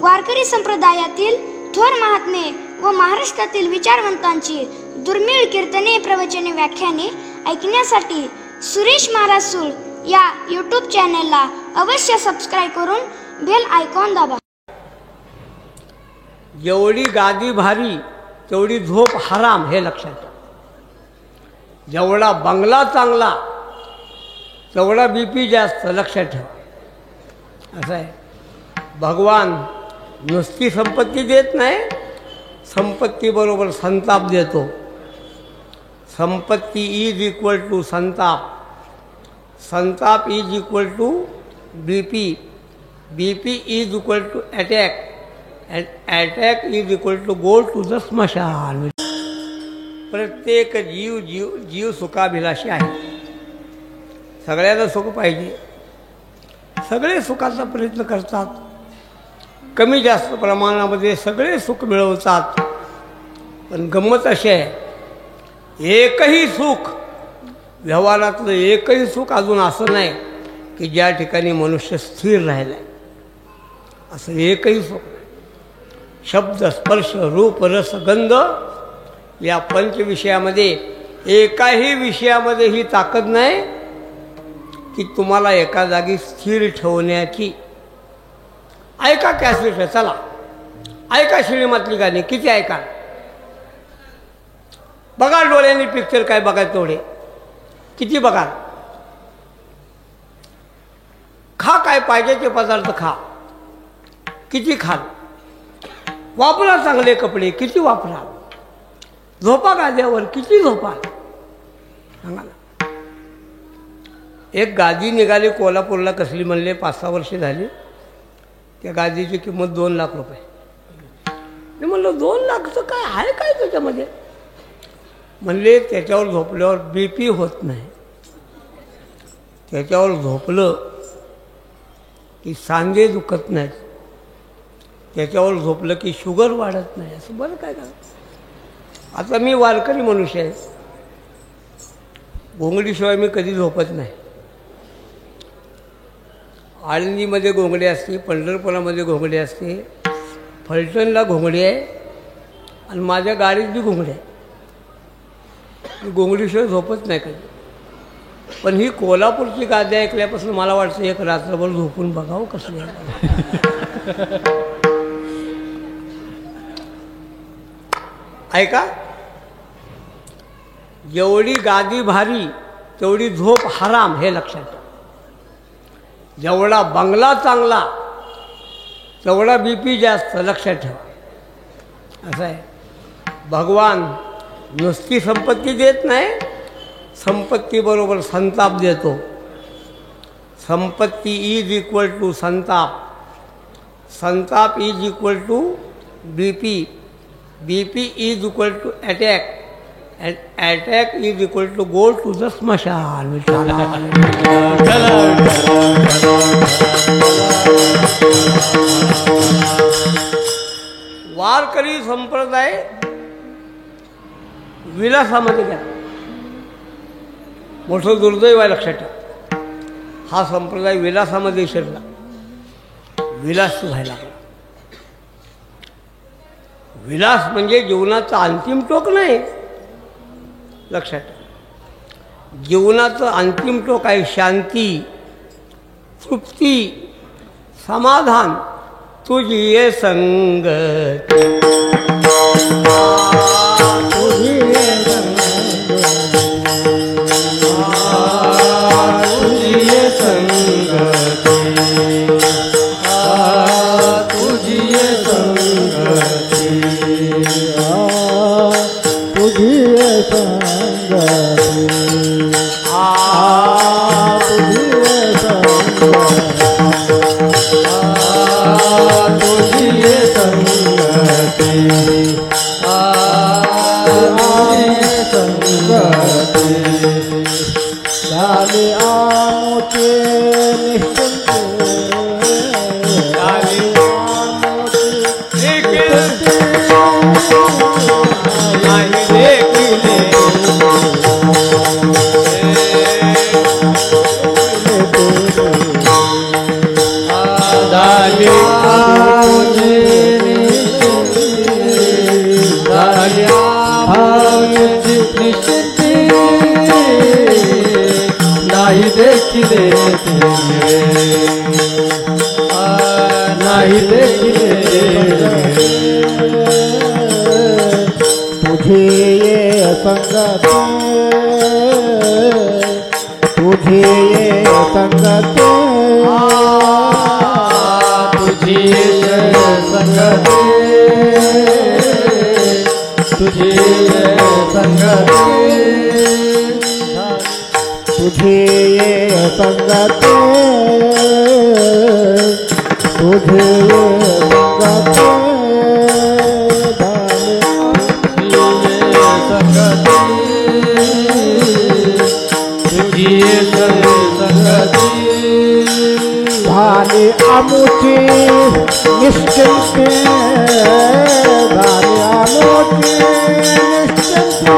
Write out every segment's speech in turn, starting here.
वारकरी संप्रदायातील थोर महात्मे व महाराष्ट्रातील विचारवंतांची दुर्मिळ कीर्तने, प्रवचने, व्याख्याने ऐकण्यासाठी सुरेश महाराज सूळ या यूट्यूब चॅनलला अवश्य सबस्क्राईब करून बेल आयकॉन दाबा. जेवढी गादी भारी तेवढी झोप हराम हे लक्षात ठेवा. जेवढा बंगला चांगला तेवढा बीपी जास्त, लक्षात ठेवा. असं आहे. भगवान नुसती संपत्ती देत नाही, संपत्तीबरोबर संताप देतो. संपत्ती इज इक्वल टू संताप, संताप is equal to BP, BP is equal to attack, and attack is equal to go to the स्मशान. प्रत्येक जीव सुखाभिलाषी आहे. सगळ्यांना सुख पाहिजे, सगळे सुखाचा प्रयत्न करतात, कमी जास्त प्रमाणामध्ये सगळे सुख मिळवतात. पण गंमत अशी आहे, एकही सुख, व्यवहारातलं एकही सुख अजून असं नाही की ज्या ठिकाणी मनुष्य स्थिर राहिला आहे. असं एकही सुख नाही. शब्द, स्पर्श, रूप, रस, गंध या पंचविषयामध्ये एकाही विषयामध्ये ही ताकद नाही की तुम्हाला एका जागी स्थिर ठेवण्याची. ऐका कॅसेट, चला ऐका सिनेमातली गाणी, किती ऐका. बघा डोळ्यांनी पिक्चर काय बघायचं तेवढे, किती बघा. खा काय पाहिजे ते पदार्थ खा, किती खाल. वापरा चांगले कपडे, किती वापरा. झोपा गाद्यावर, किती झोपा. सांगा ना. एक गादी निघाली कोल्हापूरला, कसली म्हणले 5-6 वर्षे झाली. त्या गादीची किंमत 2 लाख रुपये. मी म्हणलं 2 लाखचं काय आहे काय त्याच्यामध्ये. म्हणले त्याच्यावर झोपल्यावर बीपी होत नाही, त्याच्यावर झोपलं की सांधे दुखत नाहीत, त्याच्यावर झोपलं की शुगर वाढत नाही. असं बरं काय का. आता मी वारकरी मनुष्य आहे, घोंगडीशिवाय मी कधी झोपत नाही. आळंदीमध्ये घोंगडी असते, पंढरपुरामध्ये घोंगडी असते, फलटणला घोंगडी आहे, आणि माझ्या गाडीत बी घोंगडी आहे. मी घोंगडीशिवाय झोपत नाही कधी. पण ही कोल्हापूरची गादी ऐकल्यापासून मला वाटतं एक रात्रभर झोपून बघावं कसं आहे. ऐका, जेवढी गादी भारी तेवढी झोप हराम हे लक्षात ठेवा. जेवढा बंगला चांगला तेवढा बीपी जास्त, लक्षात ठेवा. असं आहे. भगवान नुसती संपत्ती देत नाही, संपत्तीबरोबर संताप देतो. संपत्ती इज इक्वल टू संताप, संताप is equal to BP, BP is equal to attack, and attack is equal to go to the स्मशान. वारकरी संप्रदाय विलासामध्ये गेला. मोठं दुर्दैव आहे, लक्षात ठेवा. हा संप्रदाय विलासामध्ये शिरला, विलास व्हायला. विलास म्हणजे जीवनाचं अंतिम टोक नाही, लक्षात ठेवा. जीवनाचं अंतिम टोक आहे शांती, तृप्ती, समाधान. तुझी ये संगत, तुझी ये संगत, तुझी ये संगत, तुझी ये संगत, तुझी ये संगत, Dali देखिले तुझे ये संगत तुझे ये संगत तुझे ये संगत तुझे ये संगत तुझे ये संगत तुझे ये संगत भाले आमुची निश्चिंते भाले आमुची निश्चिंते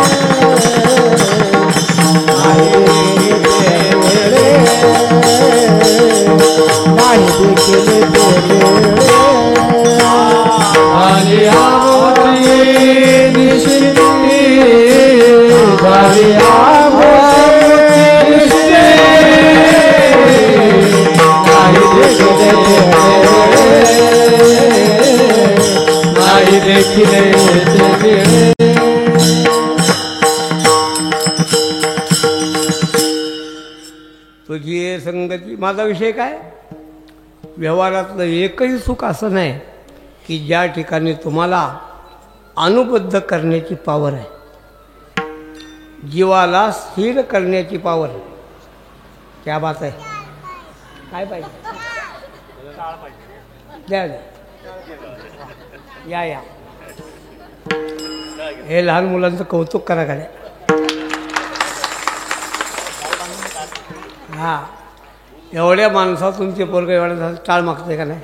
नाही देखले भाले आमुची निश्चिंते भाले नाही देखिले तुझी हे संगती. माझा विषय काय, व्यवहारातलं एकही सुख असं नाही की ज्या ठिकाणी तुम्हाला अनुबद्ध करण्याची पॉवर आहे, जीवाला स्थिर करण्याची पॉवर. क्या बात आहे. काय पाहिजे द्या द्या. या हे लहान मुलांचं कौतुक करा गाड्या. हां, एवढ्या माणसा तुमचे पोरगं एवढ्या टाळ मागते का नाही.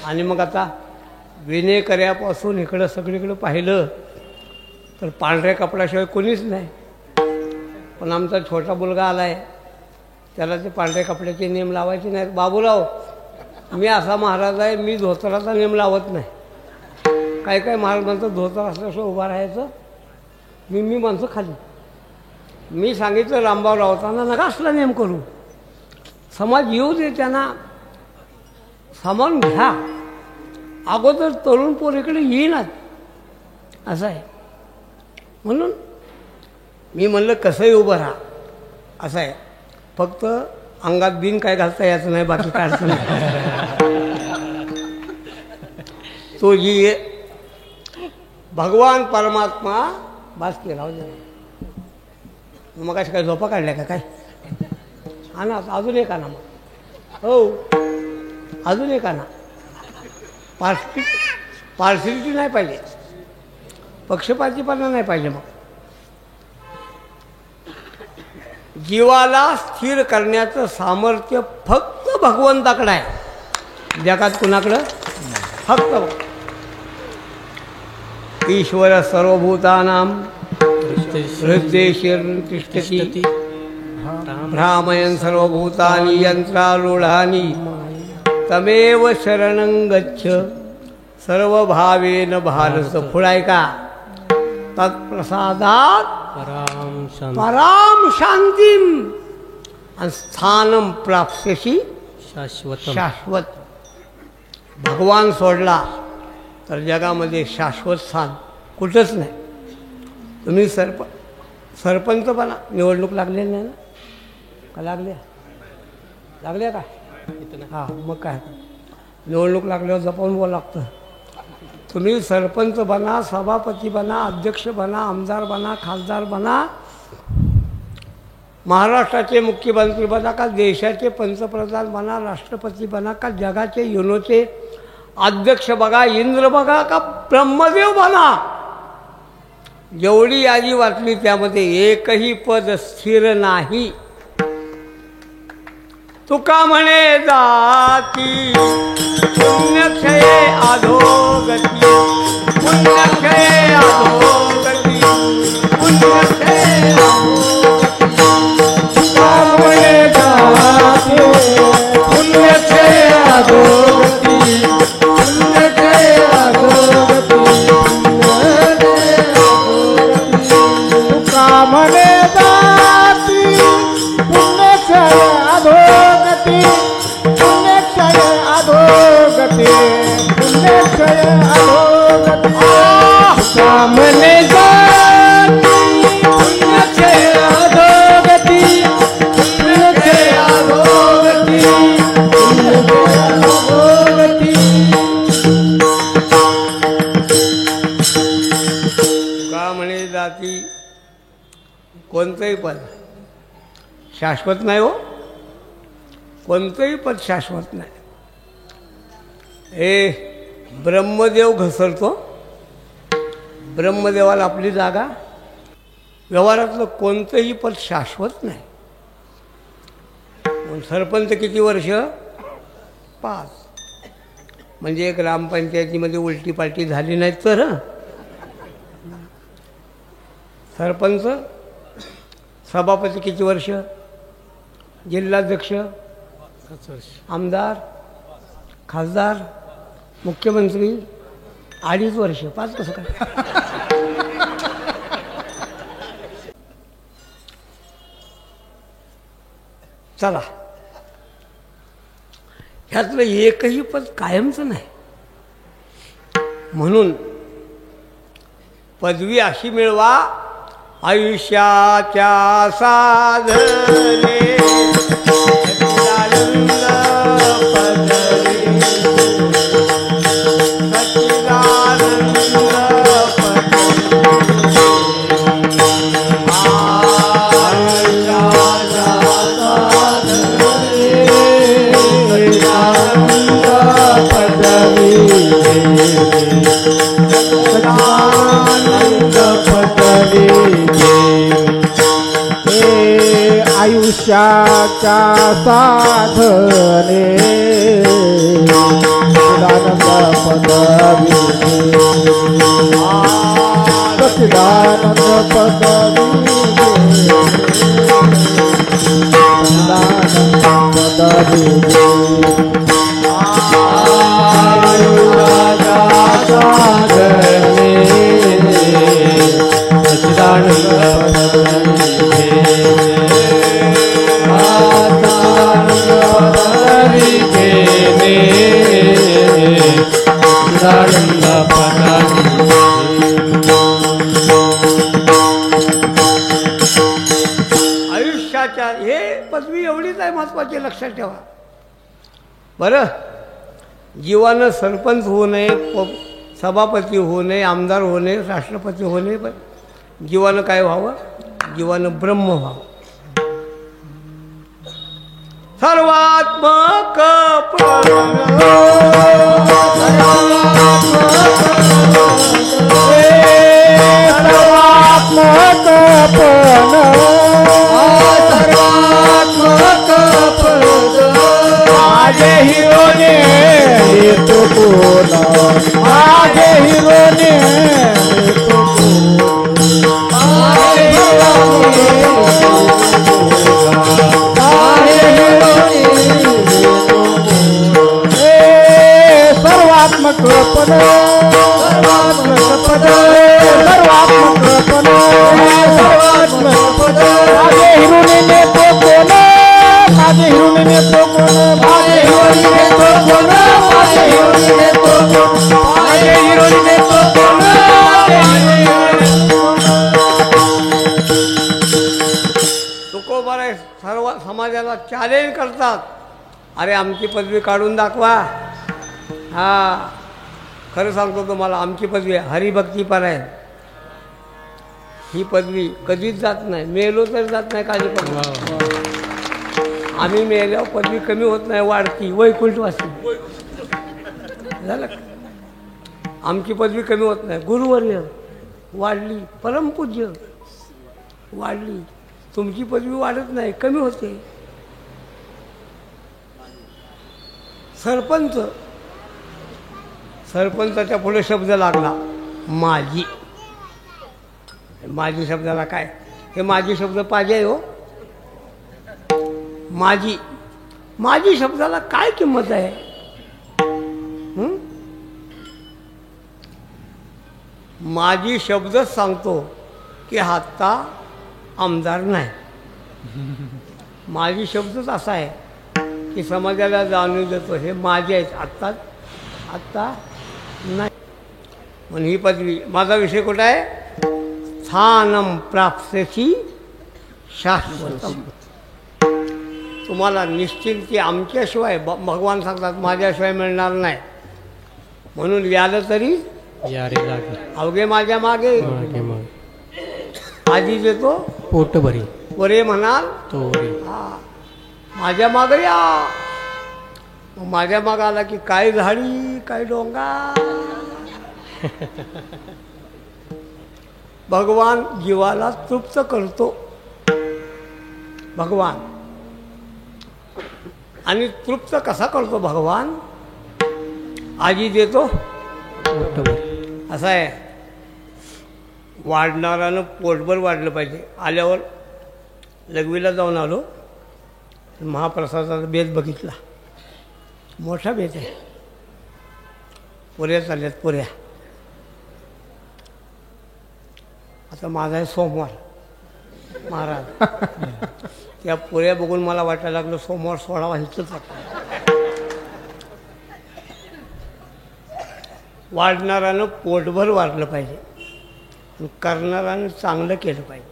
आणि मग आता विनेकऱ्यापासून इकडं सगळीकडं पाहिलं तर पांढऱ्या कपड्याशिवाय कोणीच नाही. पण आमचा छोटा मुलगा आला आहे, त्याला ते पांढऱ्या कपड्याचे नेम लावायचे नाहीत. बाबूराव, मी असा महाराज आहे, मी धोतराचा नेम लावत नाही. काय काय महाराज म्हणतात धोतर असल्याशिवाय उभा राहायचं. मी माणसं खाली. मी सांगितलं रामभाऊ रावताना नका असला नेम करू, समाज येऊ दे, त्यांना सामावून घ्या. अगोदर तरुण पोरीकडे येईनात असं आहे. म्हणून मी म्हणलं कसंही उभं राहा असं आहे. फक्त अंगात बिन काय घालता याचं नाही, बाकी काय अडचण नाही. तो जी भगवान परमात्मा बास केला होता. मग अशा काय झोपा काढल्या का काय. हा ना, अजून एक आणा मग. हो, अजून एक आणा. पार्सिलिटी नाही पाहिजे, पक्षपातीपणा नाही पाहिजे. मग जीवाला स्थिर करण्याचं सामर्थ्य फक्त भगवंताकडं आहे, जगात कुणाकडं. फक्त ईश्वर सर्वभूतानां हृदयेश्वर तिष्ठति भ्रामयन् सर्वभूतानि यंत्रारूढानि तमेव शरणं गच्छ सर्वभावेन भारत. पुढाय का, तत्प्रसादात पराम शांतीम आणि स्थानम प्राप्स्यसि शाश्वत. भगवान सोडला तर जगामध्ये शाश्वत स्थान कुठंच नाही. तुम्ही सरपंच बना. निवडणूक लागली नाही ना, का लागल्या का. हां, मग काय, निवडणूक लागल्यावर जपून बोलावं लागतं. तुम्ही सरपंच बना, सभापती बना, अध्यक्ष बना, आमदार बना, खासदार बना, महाराष्ट्राचे मुख्यमंत्री बना, का देशाचे पंतप्रधान बना, राष्ट्रपती बना, का जगाचे युनोचे अध्यक्ष बघा, इंद्र बघा, का ब्रह्मदेव बना, जेवढी यादी वाचली त्यामध्ये एकही पद स्थिर नाही. तुका म्हणे जाती पुण्यक्षये अधोगती, पुण्यक्षये अधोगती, पुण्यक्षये तुका म्हणे जाती पुण्यक्षये अधोगती, पुण्यक्षये अधोगती, तुका म्हणे जाती पुण्यक्षये अधोगती, पुण्यक्षये अधोगती, पुण्यक्षय अधोगती कामने जाती पुण्यक्षय अधोगती पुण्यक्षय अधोगती पुण्यक्षय अधोगती. का म्हणे जाती कोणतंही पद शाश्वत नाही हो, कोणतंही पद शाश्वत नाही. ब्रह्मदेव घसरतो, ब्रह्मदेवाला आपली जागा. व्यवहारातलं कोणतंही पद शाश्वत नाही. सरपंच किती वर्ष? 5. म्हणजे एक ग्रामपंचायतीमध्ये उलटी पालटी झाली नाही तर सरपंच. सभापती किती वर्ष? जिल्हाध्यक्ष, आमदार, खासदार, मुख्यमंत्री 2.5 वर्ष. 5 कसं काय? चला, ह्यातलं एकही पद कायमचं नाही. म्हणून पदवी अशी मिळवा आयुष्याच्या साधने सच्चिदानंद पदवी सच्चिदानंद आयुष्याच्या साधने सच्चिदानंद पदवी सच्चिदानंद पदवी सच्चिदानंद पदवी आयुष्याच्या हे पदवी एवढीच आहे महत्वाची, लक्षात ठेवा. बरं, जीवानं सरपंच होऊ नये, सभापती होऊ नये, आमदार होऊ नये, राष्ट्रपती होऊ नये, पण जीवानं काय व्हावं? जीवानं ब्रह्म व्हावं. सर्वात्मक माझे हिरोने येतो कोण, माझे हिरोने येतो सर्वात्मक पद सर्वात्मक पद सर्वात्मक पद सर्वात्मक पद. माझे हिरोने नेतो कोण, माझे हिरोने नेतो कोण, माझे हिरोने नेतो कोण, माझे हिरोने नेतो कोण, माझे हिरोने नेतो कोण. तुकोबारे सर्व समाजाला चॅलेंज करतात, अरे आमची पदवी काढून दाखवा. हा, खरं सांगतो तुम्हाला, आमची पदवी हरिभक्तीपर आहे. ही पदवी कधीच जात नाही, मेलो तर जात नाही. काळजी पडली आम्ही मेल्यावर पदवी कमी होत नाही, वाढती. वैकुंठवासी झालं. आमची पदवी कमी होत नाही. गुरुवर्य वाढली, परमपूज्य वाढली. तुमची पदवी वाढत नाही, कमी होते. सरपंच, सरपंचाच्या पुढे शब्द लागला माझी. माझी शब्दाला काय? हे माझी शब्द पाहिजे हो. माझी, माझी शब्दाला काय किंमत आहे? माझी शब्दच सांगतो की आत्ता आमदार नाही. माझी शब्दच असा आहे की समाजाला जाणून देतो हे माझे आहेत. आत्ता नाही. म्हणून ही पदवी, माझा विषय कुठं आहे? स्थानम प्राप्स्यसी शाश्वतम. तुम्हाला निश्चिंती आमच्याशिवाय भगवान सांगतात माझ्याशिवाय मिळणार नाही. म्हणून व्यालं तरी यारे लागे अवघे माझ्या मागे. मागे मग आधी देतो पोट भरी वरे म्हणाल तो वरी. माझ्या मागे या. मग माझ्या माग आला की काय झाडी काय डोंगा. भगवान जीवाला तृप्त करतो भगवान. आणि तृप्त कसा करतो भगवान? आजी देतो पोट भरी. असं आहे. वाढणारानं पोटभर वाढलं पाहिजे. आल्यावर लघवीला जाऊन आलो, महाप्रसादाचा बेत बघितला. मोठा बेत आहे. पुऱ्या चालल्यात पुऱ्या. आता माझा आहे सोमवार महाराज. त्या पुऱ्या बघून मला वाटायला लागलं सोमवार सोडावा हिचंच वाटतं. वाढणारानं पोटभर वाढलं पाहिजे, करणारानं चांगलं केलं पाहिजे.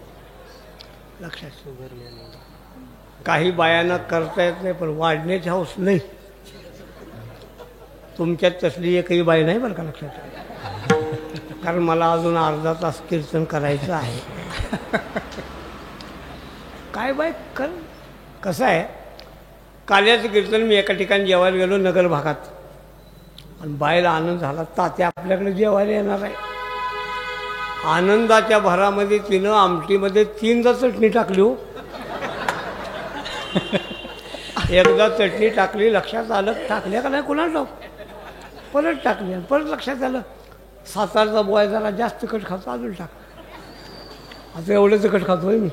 लक्षात ठेवा. काही बायांना करता येत नाही, पण वाढण्याची हौस नाही. तुमच्यात तसली एकही बाई नाही बरं का, लक्षात ठेवा. कारण मला अजून अर्धा तास कीर्तन करायचं आहे. काय बाई कर. कसं आहे, काल्याचं कीर्तन मी एका ठिकाणी जेवायला गेलो नगर भागात, आणि बाईला आनंद झाला. तात्या आपल्याकडे जेवायला येणार आहे. आनंदाच्या भरामध्ये तिनं आमटीमध्ये 3दा चटणी टाकली हो. एकदा चटणी टाकली, लक्षात आलं टाकल्या का नाही कुणाला ठाऊक. परत टाकली, परत लक्षात आलं सातारचा बॉय जरा जास्त तिखट खातो, अजून टाक. आता एवढं तिखट खातोय मी.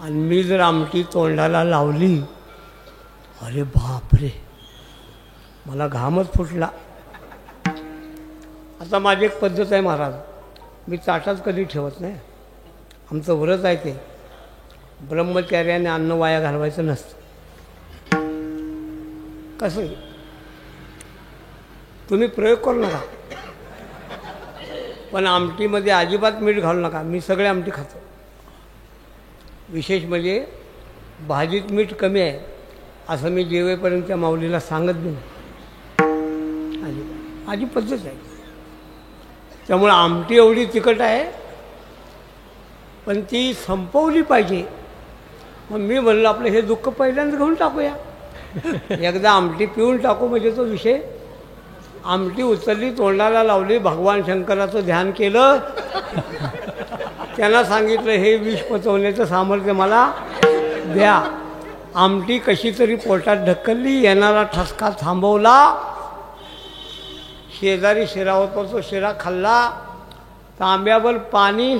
आणि मी जर आमटी तोंडाला लावली, अरे बापरे, मला घामच फुटला. आता माझी एक पद्धत आहे महाराज, मी ताटात कधी ठेवत नाही. आमचं व्रत आहे ते, ब्रह्मचर्याने अन्न वाया घालवायचं नसतं. कसं तुम्ही प्रयोग करू नका, पण आमटीमध्ये अजिबात मीठ घालू नका. मी सगळे आमटी खातो. विशेष म्हणजे भाजीत मीठ कमी आहे असं मी जेवेपर्यंत त्या माऊलीला सांगत बी नाही. माझी पद्धत आहे. त्यामुळे आमटी एवढी तिखट आहे, पण ती संपवली पाहिजे. मग मी म्हणलं आपलं हे दुःख पहिल्यांदा घेऊन टाकूया. एकदा आमटी पिऊन टाकू म्हणजे तो विषय. आमटी उचलली, तोंडाला लावली, भगवान शंकराचं ध्यान केलं. त्यांना सांगितलं हे विष पचवण्याचं सामर्थ्य मला द्या. आमटी कशी तरी पोटात ढकलली, येणारा ठसका थांबवला. शेजारी शिरा होता, तो शिरा खाल्ला. तांब्यावर पाणी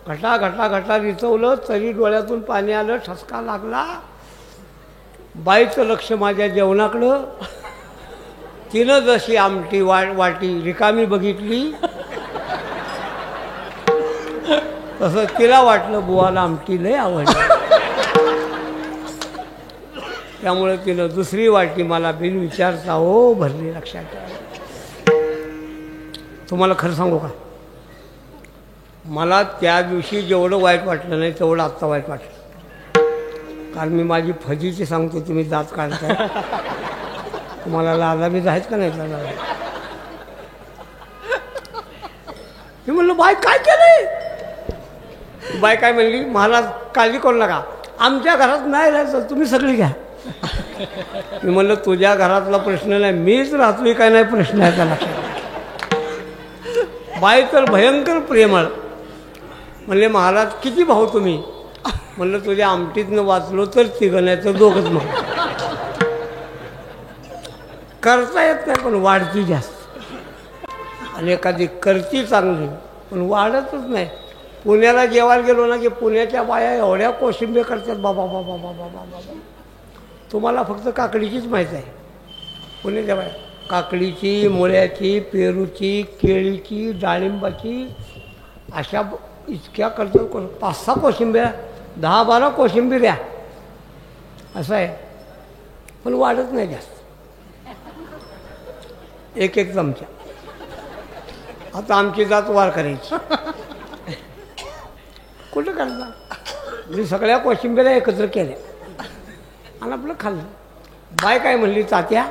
घटा घटा घटा रिचवलं, तरी डोळ्यातून पाणी आलं, ठसका लागला. बाईचं लक्ष माझ्या जेवणाकडं. तिनं जशी आमटी वाटी रिकामी बघितली, तसं तिला वाटलं बुवाला आमटी लय आवडली. त्यामुळे तिनं दुसरी वाटी मला बिन विचारता हो भरली. लक्षात ठेवा. तुम्हाला खरं सांगू का, मला त्या दिवशी जेवढं वाईट वाटलं नाही तेवढं आत्ता वाईट वाटलं. कारण मी माझी फजीची सांगतो, तुम्ही दात काढताय. तुम्हाला लाजाबीज आहेत का नाही? मी म्हणलं बाय काय केलंय? बाय काय म्हणली, महाराज काळजी करू नका, आमच्या घरात नाही राहायचं, तुम्ही सगळी घ्या. मी म्हणलं तुझ्या घरातला प्रश्न नाही, मीच राहतोय काय नाही प्रश्न आहे त्याला. बाई तर भयंकर प्रेमळ. म्हणले महाराज किती भाऊ तुम्ही? म्हणलं तुझ्या आमटीतनं वाचलो तर तिघं नाही तर दोघंच. मग करता येत नाही पण वाढती जास्त. आणि एखादी करती चांगली पण वाढतच नाही. पुण्याला जेवायला गेलो ना की पुण्याच्या बाया एवढ्या कोशिंबे करतात बाबा बाबा बाबा बाबा. तुम्हाला फक्त काकडीचीच माहीत आहे. पुण्याच्या बाया काकडीची, मुळ्याची, पेरूची, केळीची, डाळिंबाची, अशा इतक्या करतात. 5-6 कोशिंब्या, 10-12 कोशिंबिऱ्या असं आहे. पण वाढत नाही जास्त. एक एक चमचा. आता आमची जात वार करायची. कुठं करता मी सगळ्या कोशिंबिऱ्या एकत्र केल्या आणि आपलं खाल्लं. बाय काय म्हणली, तात्या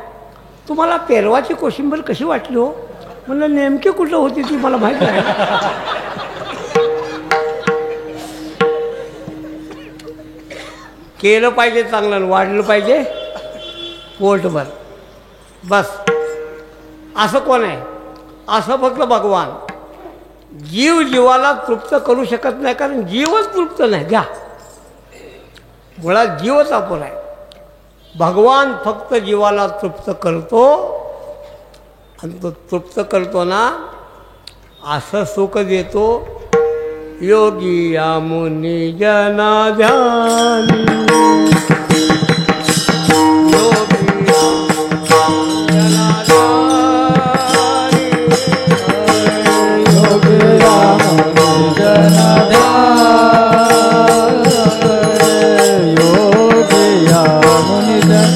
तुम्हाला पेरवाची कोशिंबीर कशी वाटली हो? म्हणलं नेमकी कुठं होती ती मला माहीत नाही. केलं पाहिजे चांगलं आणि वाढलं पाहिजे पोटभर. बस असं कोण आहे? असं फक्त भगवान. जीव जीवाला तृप्त करू शकत नाही, कारण जीवच तृप्त नाही. घ्या, मुळात जीवच अपुर आहे. भगवान फक्त जीवाला तृप्त करतो आणि तो तृप्त करतो ना असं सुख देतो. योगी या मुनी जना ध्यानी, योगी जना ध्यानी, योगी जना ध्यानी, योगी मुनी जना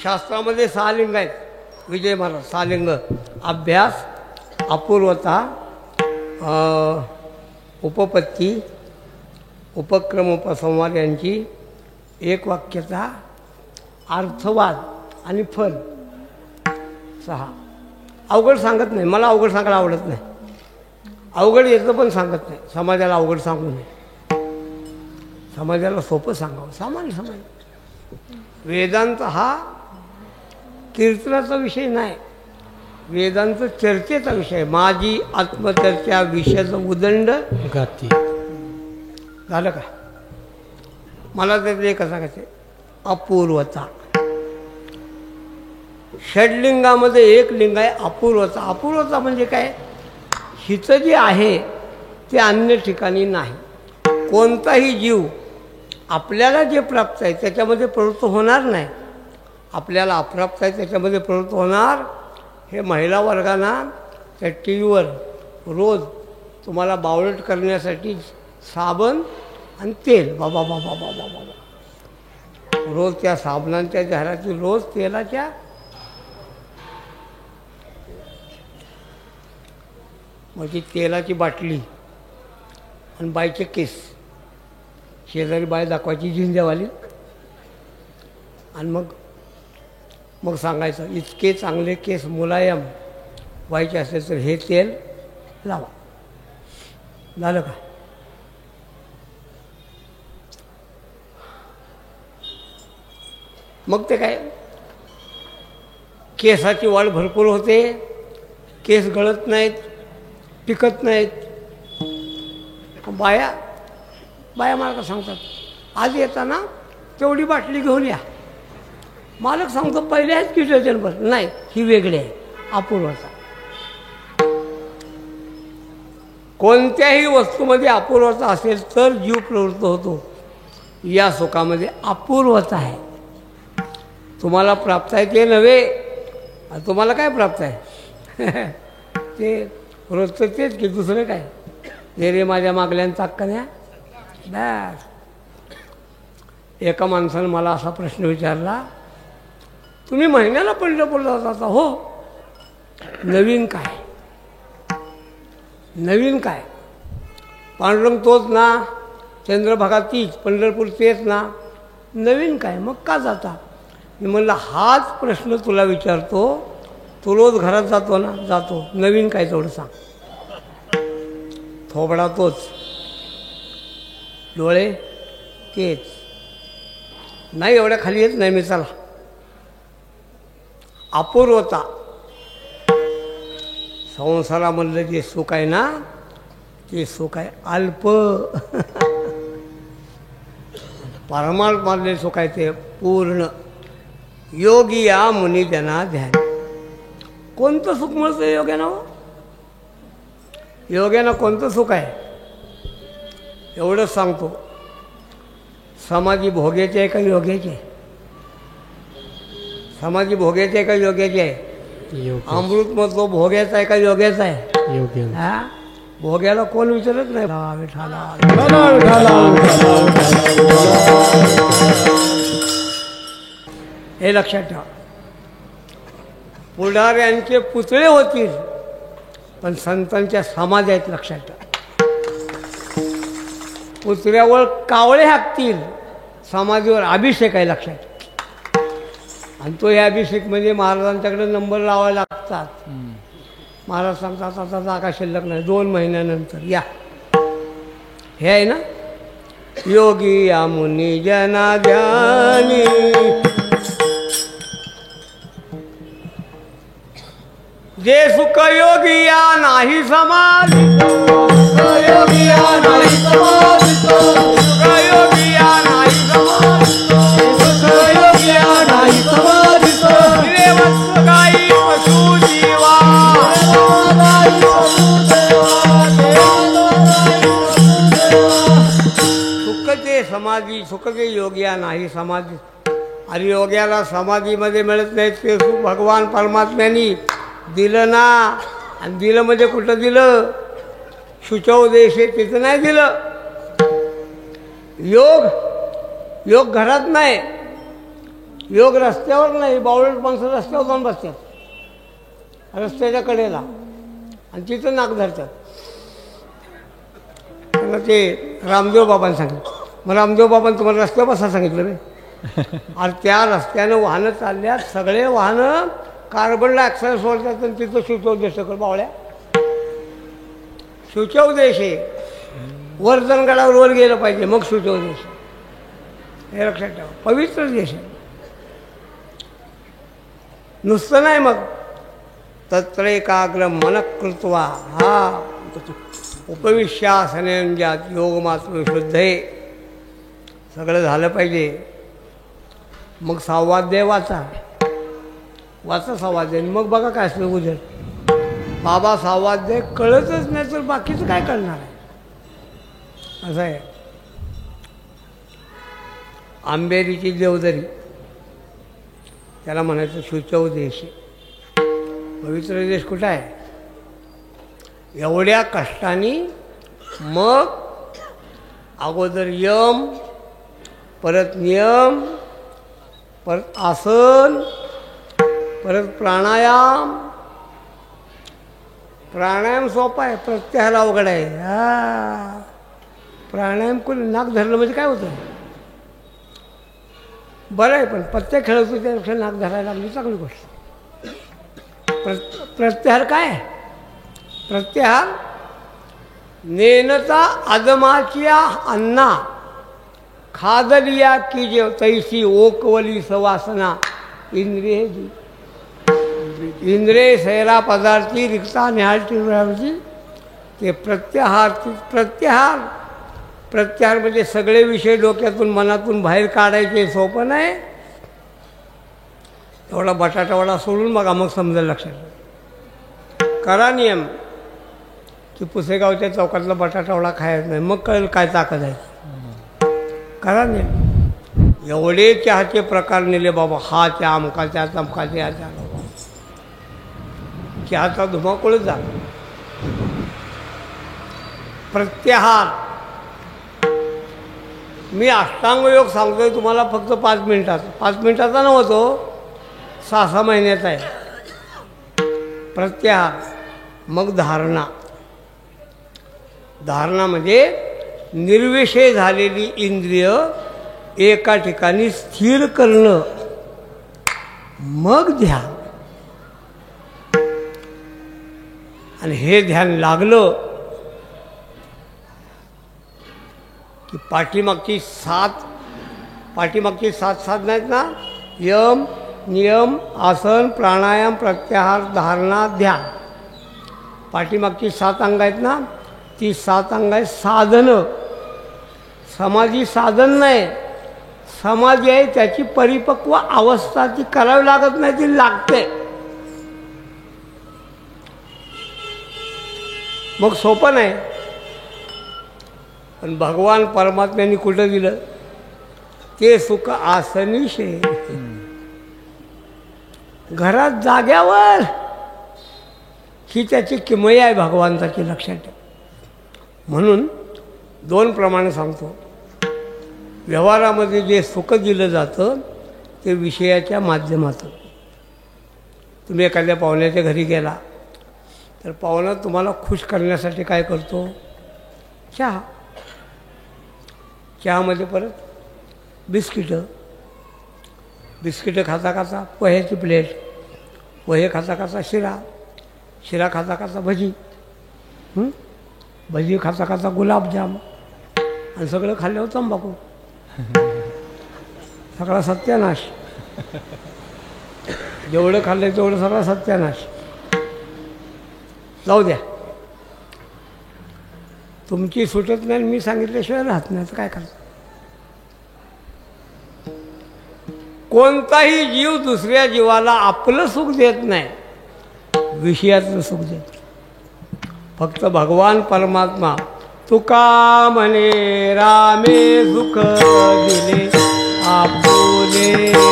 शास्त्रामध्ये 6 लिंग आहेत. विजय महाराज 6 लिंग: अभ्यास, अपूर्वता, उपपत्ती, उपक्रम, उपसंवाद यांची एक वाक्यता, अर्थवाद आणि फल. 6. अवघड सांगत नाही, मला अवघड सांगायला आवडत नाही. अवघड येतं पण सांगत नाही. समाजाला अवघड सांगू नये, समाजाला सोपं सांगावं. सामान्य समाज. वेदांत हा कीर्तनाचा विषय नाही, वेदांत चर्चेचा विषय. माझी आत्मचर्चा विषयाचं उदंड गाती. झालं का? मला त्याचं एक सांगायचं आहे, अपूर्वता. षडलिंगामध्ये एक लिंग आहे अपूर्वता. अपूर्वता म्हणजे काय? हिचं जे आहे ते अन्य ठिकाणी नाही. कोणताही जीव आपल्याला जे प्राप्त आहे त्याच्यामध्ये प्रवृत्त होणार नाही, आपल्याला अप्राप्त आहे त्याच्यामध्ये प्रवृत्त होणार. हे महिला वर्गांना त्या टी व्हीवर रोज तुम्हाला बावळट करण्यासाठी साबण आणि तेल, बाबा बाबा बाबा बाबा, रोज त्या साबणांच्या जाहिराती, रोज तेलाच्या. मग ती तेलाची बाटली आणि बाईचे केस, शेजारी बाई दाखवायची झिंज्यावाली, आणि मग सांगायचं इतके चांगले केस मुलायम व्हायचे असेल तर हे तेल लावा. झालं का? मग ते काय, केसाची वाढ भरपूर होते, केस गळत नाहीत, टिकत नाहीत. बाया मला का सांगतात, आज येताना तेवढी बाटली घेऊन या. मालक सांगतो पहिले आहेत की डझनभर, नाही ही वेगळी आहे, अपूर्वता. कोणत्याही वस्तूमध्ये अपूर्वता असेल तर जीव प्रवृत्त होतो. या सुखामध्ये अपूर्वता आहे. तुम्हाला प्राप्त आहे ते नव्हे, तुम्हाला काय प्राप्त आहे ते रोजचं तेच की दुसरं काय. जे रे माझ्या मागल्यांचा कन्या बस. एका माणसानं मला असा प्रश्न विचारला, तुम्ही महिन्याला पंढरपूरला जाता हो, नवीन काय? नवीन काय? पांडुरंग तोच ना, चंद्रभागा तीच, पंढरपूर तेच ना, नवीन काय? मग का जाता? मी म्हणलं हाच प्रश्न तुला विचारतो, तू रोज घरात जातो ना? जातो. नवीन काय तेवढं सांग. थोबडा तोच, डोळे तेच, नाही एवढ्या खाली येत नाही मी. चला, अपूर्वता. संसारामधलं जे सुख आहे ना, ते सुख आहे अल्प. परमार्थमधले सुख आहे ते पूर्ण. योगी या मुनी जना ध्यान. कोणतं सुख मिळतं योग्यानं? हो, योग्यानं कोणतं सुख आहे एवढंच सांगतो. समाधी भोग्याची आहे का योग्याची आहे? समाधी भोग्याची आहे का योग्याची आहे? योग्य अमृत मधलो भोग्याचा आहे का योग्याचा आहे? योग्य. हा, भोग्याला कोण विचारत नाही. हे लक्षात ठेवा. पुढाऱ्यांचे पुतळे होतील पण संतांच्या समाधी आहेत, लक्षात ठेवा. पुतळ्यावर कावळे हाकतील, समाधीवर अभिषेक आहे, लक्षात ठेवा. आणि तो हे अभिषेक म्हणजे महाराजांच्याकडे नंबर लावायला लागतात. महाराज सांगतात आता जागा शिल्लक नाही, 2 महिन्यानंतर या. हे आहे ना, योगी या मुनी जना ध्यानी. जे सुख योगी या नाही समाधी, योगी या नाही समाधी, सुख योगी या नाही समाधी, सुख योगी या नाही समाधी. देवत्व गाई पशु जीवा, सुख ते समाधी, सुख ते योग्या नाही समाधी. अरे योग्याला समाधीमध्ये मिळत नाही, ते सुख भगवान परमात्म्यानी दिलं ना. आणि दिलं म्हणजे कुठं दिलं? शुचव देश आहे तिथं नाही दिलं. योग घरात नाही, योग रस्त्यावर नाही. बावळट माणसं रस्त्यावर जाऊन बसतात, रस्त्याच्या कडेला, आणि तिथं नाक धरतात. त्यांना ते रामदेव बाबांनी सांगितलं. मग रामदेव बाबांनी तुम्हाला रस्त्यावर बसा सांगितलं रे? आणि त्या रस्त्यानं वाहनं चालल्यात, सगळे वाहनं कार्बन डायऑक्साईड सोडतात, आणि तिथं शुचोदेश कर बावळ्या. शुचोदेश आहे, वर्धनगडावर वर गेलं पाहिजे मग शुचोदेश. हे लक्षात ठेवा, पवित्र देश आहे, नुसतं नाही. मग तत्र एकाग्र मन कृत्वा, हा उपविश्यासनेंजात योग मात्र शुद्ध आहे. सगळं झालं पाहिजे. मग सहावाध्याय वाचा सहावाध्याय. मग बघा काय असलं उजेड. बाबा सहावाध्याय कळतच नाही तर बाकीचं काय कळणार आहे? असं आहे. आंबेरीची देवदरी, त्याला म्हणायचं शुचव देश. पवित्र देश कुठं आहे? एवढ्या कष्टाने मग अगोदर यम, परत नियम, परत आसन, परत प्राणायाम. प्राणायाम सोपा आहे, प्रत्याहार अवघड आहे. हा, प्राणायाम कोणी नाक धरलं म्हणजे काय होतं? बरं आहे, पण पत्ते खेळवतो त्यापेक्षा नाक धरायला लागली चांगली गोष्ट. प्रत्याहार काय आहे? प्रत्याहार नेनता अदमाच्या अन्ना खादलिया की जे तैसी ओकवली सवासना इंद्रिय इंद्रिय सैरा पदार्थी रिक्ता निहाळची ते प्रत्याहार म्हणजे सगळे विषय डोक्यातून मनातून बाहेर काढायचे सोपं नाही. तेवढा बटाटावडा सोडून मग समजेल लक्षात. करा नियम की पुसेगावच्या चौकातला बटाटावडा खायचा नाही, मग कळेल काय ताकद आहे. करा नियम. एवढे चहाचे प्रकार नेले बाबा, हा चहा अमका चहा तमका चहा बाबा, चहाचा धुमाकूळच झाला. प्रत्याहार. मी अष्टांग योग सांगतोय तुम्हाला फक्त 5 मिनिटाचा. 5 मिनिटाचा नव्हतो, 6-6 महिन्याचा आहे. प्रत्याहार. मग धारणा. धारणा म्हणजे निर्विषय झालेली इंद्रिय एका ठिकाणी स्थिर करणं. मग ध्यान. आणि हे ध्यान लागलं की पाठीमागची सात साधना आहेत ना, यम, नियम, आसन, प्राणायाम, प्रत्याहार, धारणा, ध्यान, पाठीमागची 7 अंग आहेत ना, ती 7 अंग आहेत साधनं. समाधी साधन नाही, समाधी आहे त्याची परिपक्व अवस्था. ती करावी लागत नाही, ती लागते. मग सोपं नाही. पण भगवान परमात्म्याने कुठं दिलं ते सुख आसनीश आहे. घरात जाग्यावर ही त्याची किमया आहे भगवंताची, लक्षात ठेव. म्हणून 2 प्रमाणे सांगतो. व्यवहारामध्ये जे सुख दिलं जातं ते विषयाच्या माध्यमातून. तुम्ही एखाद्या पाहुण्याच्या घरी गेला तर पाहुणा तुम्हाला खुश करण्यासाठी काय करतो? चहा. चहामध्ये परत बिस्किटं खाता खाता पोह्याची प्लेट, पोहे खाता खाता शिरा खाता खाता भजी, भजी खाता खाता गुलाबजाम, आणि सगळं खाल्ल्यावर तंबाखू. सगळा सत्यानाश. जेवढं खाल्लं तेवढं सगळा सत्यानाश. जाऊ द्या, तुमची सुटत नाही, मी सांगितल्याशिवाय राहत नाही, तर काय करायचं? कोणताही जीव दुसऱ्या जीवाला आपलं सुख देत नाही, विषयातलं सुख देत. फक्त भगवान परमात्मा. तुका म्हणे रामे सुख दिले आपुले,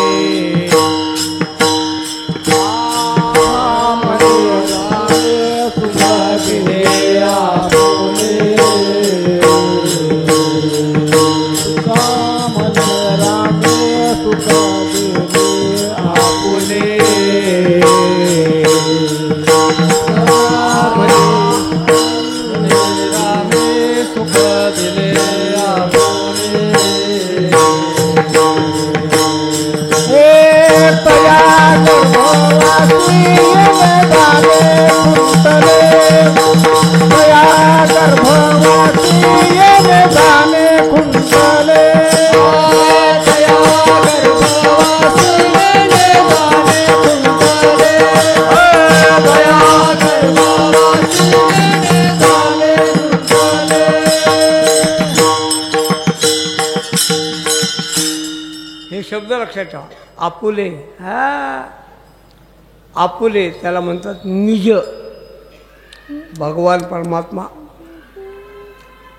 शब्द लक्षात ठेवा. आपुले. आपुले त्याला म्हणतात निज. भगवान परमात्मा.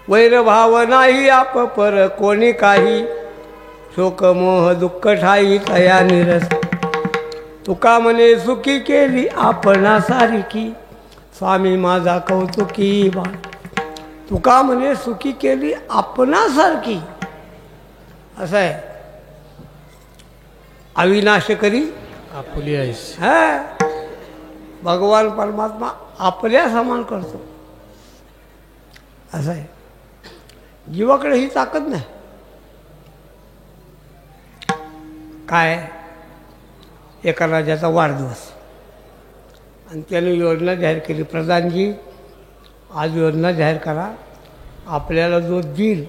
वैरभाव नाही आप पर कोणी काही, शोक मोह दुःख ठाई तया निरस. तुका म्हणे सुखी केली आपणा सारखी, स्वामी माझा कौतुकी बा. तुका म्हणे सुखी केली आपणासारखी. असं आहे. अविनाश करी आपुली आहेस. भगवान परमात्मा आपल्या समान करतो. असं आहे. जीवाकडे ही ताकद नाही. काय? एका राजाचा वाढदिवस आणि त्याने योजना जाहीर केली, प्रधानजी आज योजना जाहीर करा, आपल्याला जो देईल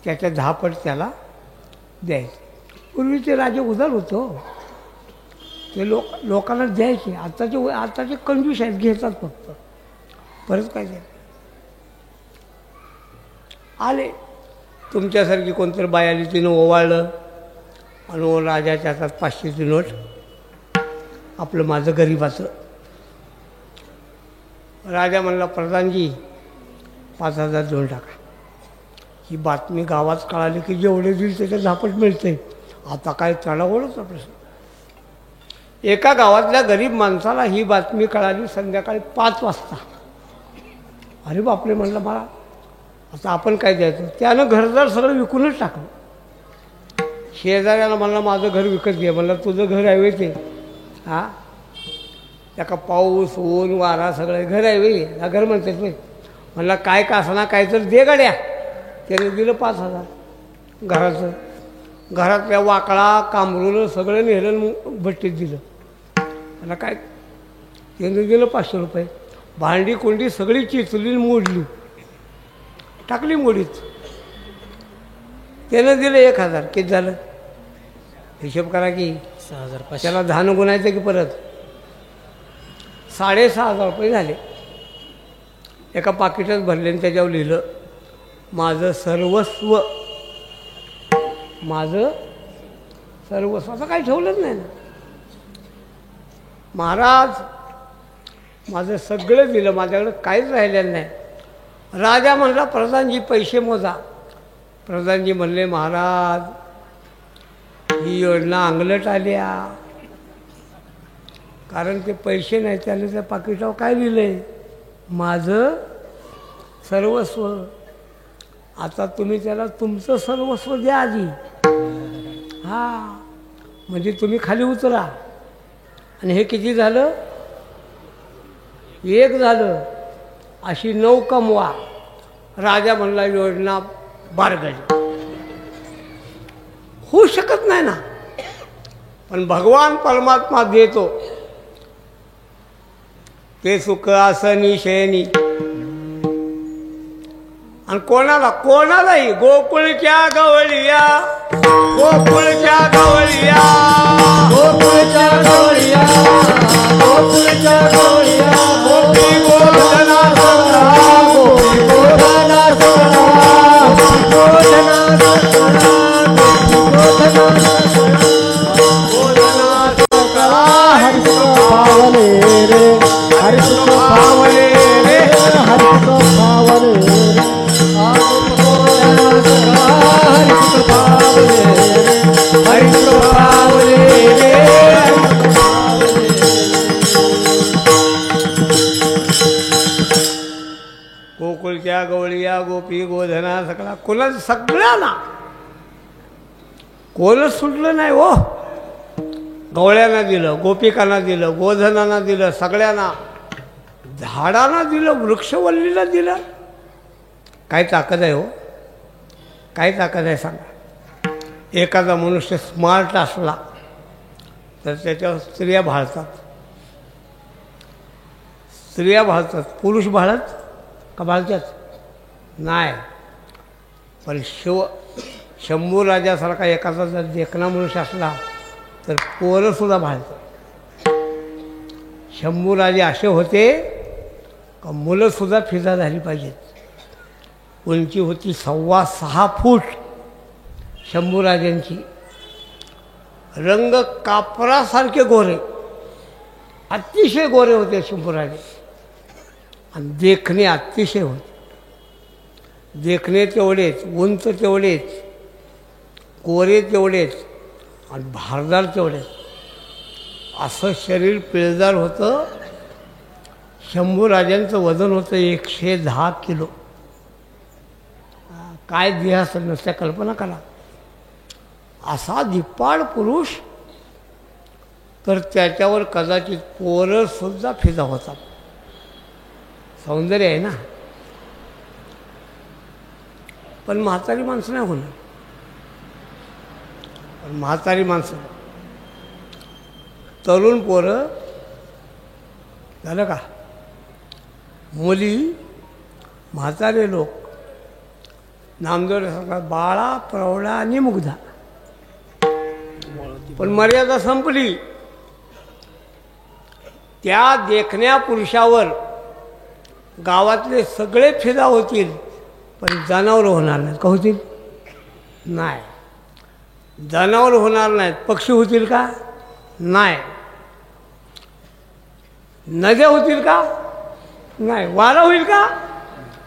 त्याच्या 10 पट त्याला द्यायचं. पूर्वीचे राजे उदार होतो, ते लोकांना द्यायचे. आताचे कंजूस आहेत, घेतात फक्त. परत काय द्यायचं? आले. तुमच्यासारखी कोणतरी बाई आली, तिनं ओवाळलं आणि राजाच्या हातात 500ची नोट. आपलं माझं गरिबाचं. राजा म्हणला, प्रधानजी 5,000 देऊन टाका. ही बातमी गावात कळाली की जेवढे दिल त्याच्या झापट मिळते. आता काय चढावळचा प्रश्न. एका गावातल्या गरीब माणसाला ही बातमी कळाली संध्याकाळी 5 वाजता. अरे बापरे, म्हणलं मला आता आपण काय द्यायचं. त्यानं घरदार सगळं विकूनच टाकलं. शेजाऱ्याला म्हणलं माझं घर विकत घे. म्हणलं तुझं घर आहे ते? हां, त्याका पाऊस ऊन वारा सगळं घर आहे वे ना, घर म्हणतात नाही. म्हणलं काय का असना काय तर दे गड्या. त्याने दिलं 5,000 घराचं. घरातल्या वाकळा कांबरून सगळं नेलं भट्टीत दिलं. मला काय त्याने दिलं 500 रुपये. भांडी कोंडी सगळी चिचली मोडली, टाकली मोडीत. त्यानं दिलं 1,000. किती झालं हिशोब करा की. 6,500. त्याला धान गुणायचं की परत 6,500 रुपये झाले. एका पाकिटात भरले आणि त्याच्यावर लिहिलं माझं सर्वस्व. माझं सर्वस्व. असं काही ठेवलंच नाही ना. महाराज माझं सगळं दिलं, माझ्याकडं काहीच राहिलेलं नाही. राजा म्हणला, प्रधानजी पैसे मोजा. प्रधानजी म्हणले, महाराज ही योजना अंगलट आल्या. कारण ते पैसे नाही. त्याने त्या पाकिटावर काय लिहिलंय, माझं सर्वस्व. आता तुम्ही त्याला तुमचं सर्वस्व द्या आधी. हां, म्हणजे तुम्ही खाली उतरा. आणि हे किती झालं, 1 झालं. अशी 9 कमवा. राजा म्हणला योजना बारगडी. होऊ शकत नाही ना. पण भगवान परमात्मा देतो ते सुख आसनी शयनी. आणि कोणालाही गोकुळच्या गवळिया, गोकुळच्या गवळिया, गोकुळच्या गवळिया, गोकुळच्या गवळिया, गोपी गोधना सगळा, गोपी गोधना सगळा, गोपी गोधना सगळा, गोधना सगळा, हरिसुख पावले रे, हरिसुख पावले रे, हरिसुख पावले रे. गोकुळच्या गवळिया, गोपी गोधना सगळा. कोणाच सगळ्यांना कोणच सुटलं नाही हो. गवळ्यांना दिलं, गोपिकांना दिलं, गोधनांना दिलं, सगळ्यांना. झाडांना दिलं, वृक्षवल्लीला दिलं. काय ताकद आहे हो, काय ताकद आहे सांगा. एखादा मनुष्य स्मार्ट असला तर त्याच्यावर स्त्रिया भाळतात. स्त्रिया भाळतात. पुरुष भाळत का भाळतात नाही. पण शंभू राजासारखा एखादा जर देखणा मनुष्य असला तर पोरंसुद्धा भाळतात. शंभू राजे असे होते का मुलंसुद्धा फिदा झाली पाहिजेत. उंची होती 6.25 फूट शंभूराजांची. रंग कापरासारखे गोरे, अतिशय गोरे होते शंभूराजे. आणि देखणे अतिशय होते. देखणे तेवढेच, उंच तेवढेच, गोरे तेवढेच आणि भारदार तेवढेच. असं शरीर पिळदार होतं. शंभूराजांचं वजन होतं 110 किलो. काय देह असेल नुसत्या कल्पना करा. असा धिप्पाड पुरुष, तर त्याच्यावर कदाचित पोरंसुद्धा फिदा होतात. सौंदर्य आहे ना. पण म्हातारी माणसं नाही होणार. पण म्हातारी माणसं, तरुण पोरं झालं का, मुली, म्हातारे लोक, नामदेव सांगतात बाळा, प्रौढा आणि मुग्धा. पण मर्यादा संपली. त्या देखण्या पुरुषावर गावातले सगळे फिदा होतील पण जनावर होणार नाहीत. का होतील? नाही. जनावर होणार नाहीत. पक्षी होतील का? नाही. नद्या होतील का? नाही. वारा होईल का?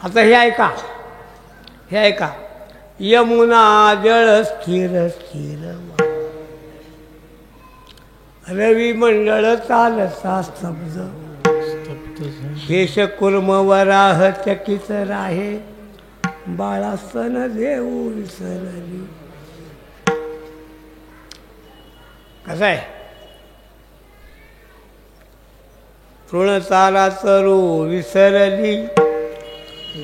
आता हे ऐका, हे ऐका. यमुना जळ स्थिर स्थिर रवी मंडळ चालसा स्तब्ध शेष कुर्म वराह चकित राहे बाळा सन देऊ विसरली. कसं आहे? तृण चारा चरू विसरली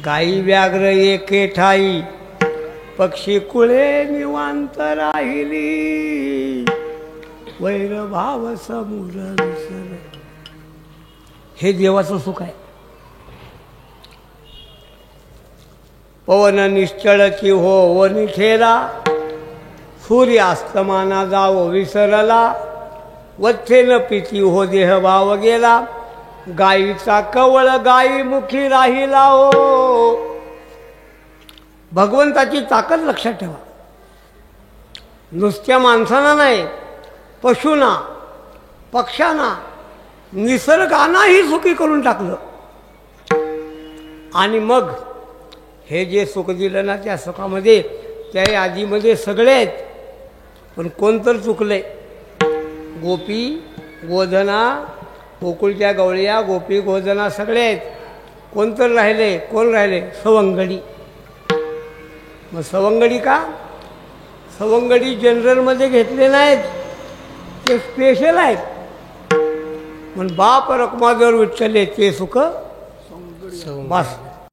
गाई व्याघ्र एके ठाई पक्षी कुळे निवांत राहिली वैरभाव समूर विसर. हे देवाचं सुख आहे. पवन निश्चळची हो व निठेला सूर्यास्तमाना जावो विसरला वच्छेन पिती हो देहभाव गेला गायीचा कवळ गायी मुखी राहिला हो. भगवंताची ताकद लक्षात ठेवा. नुसत्या माणसांना नाही, पशूंना पक्ष्यांना निसर्गानाही सुखी करून टाकलं. आणि मग हे जे सुख दिलं ना त्या सुखामध्ये त्या यादीमध्ये सगळे आहेत. पण कोणतर चुकले. गोपी गोधना गोकुळच्या गवळ्या गोपी गोधना सगळे आहेत. कोणतर राहिले. कोण राहिले? सवंगडी. मग सवंगडी का? सवंगडी जनरलमध्ये घेतले नाहीत, ते स्पेशल आहेत. पण बाप रखमाजर विठ्ठले ते सुख बस.